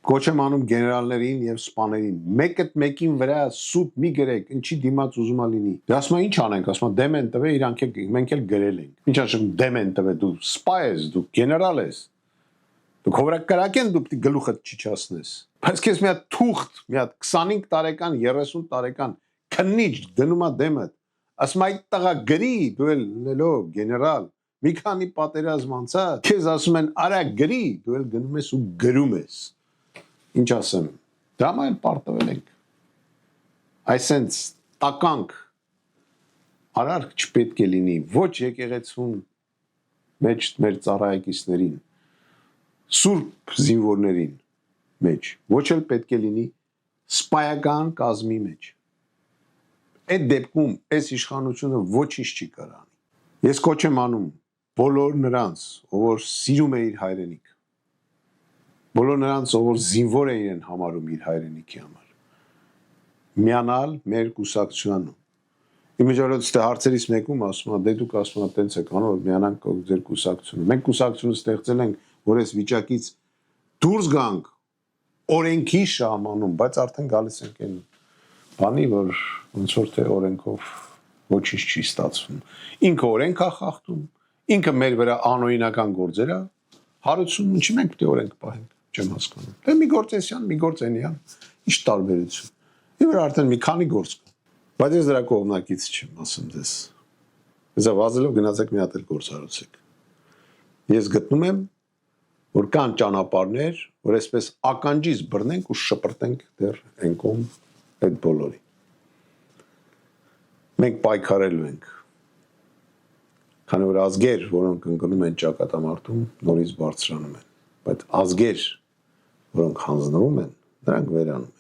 Կոչ եմ անում գեներալներին եւ սպաներին։ Մեկը մեկին վրա սուտ մի գրեք, ինչի դիմաց ուզում ա լինի։ Դե ասում ինչ անենք, ասում դեմ են տվել, իրանք էլ մենք էլ գրել ենք։ Ինչ ասում դեմ են տվել, դու սպա ես, դու գեներալ ես։ Դու քովրակարակ են դու պիտի գլուխդ չիչացնես։ Բայց քեզ մի հատ թուղթ, մի հատ 25 տարեկան, 30 տարեկան քննիչ դնում ա դեմդ։ Ասում այդ տղա գրի, դու էլ լելով գեներալ, մի քանի պատերազմ անցած, քեզ ասում են արա գրի, դու էլ գնում ես ու գրում ես։ Ինչ ասեմ, դրամա էլ պարտվել ենք, այսենց տականք, արարք չպետք է լինի, ոչ եկեղեցուն մեջ մեր ծառայակիցներին, սուրբ զինվորներին մեջ, ոչ էլ պետք է լինի սպայական կազմի մեջ, այդ դեպքում այս իշխանությունը ոչինչ չի կարանի, ես կոչ եմ անում բոլոր նրանց, ով որ սիրում է իր հայրենիք, բոլոր նրանց, ով որ զինվոր է իրեն համարում իր հայրենիքի համար, միանալ մեր կուսակցությանը։ Իմ միջոցով ստե հարցերից մեկում ասում ա, դե դուք ասում ա տենց եք անում, որ միանանք ձեր կուսակցությունը։ Մենք կուսակցությունը ստեղծել ենք, որ այս վիճակից դուրս գանք օրենքի շահմանում, բայց արդեն գալիս ենք այն բանի, որ ոնց որ թե օրենքով ոչինչ չի ստացվում։ Ինքը օրենք է խախտում, ինքը մեր վրա անօրինական գործեր է հարուցում, ինչի մենք պետք է օրենք պահենք, չեմ հասկանում։ Դե մի գործ էսյան, մի գործ այնյան, ինչ տարբերություն։ Իվր արդեն մի քանի գործ կա։ Բայց ես դրա կողմնակից չեմ, ասեմ դες։ Հեսա վազելով գնացեք մի հատ էլ գործ հարուցեք։ Ես գտնում եմ, որ կան ճանապարհներ, որ այսպես ականջից բռնենք ու շպրտենք դեռ այն կողմ այդ բոլորի։ Մենք պայքարելու ենք։ Քանի որ ազգեր, որոնք ընկնում են ճակատամարտում, նորից բարձրանում են, բայց ազգեր, որոնք հանձնվում են, նրանք վերանում են։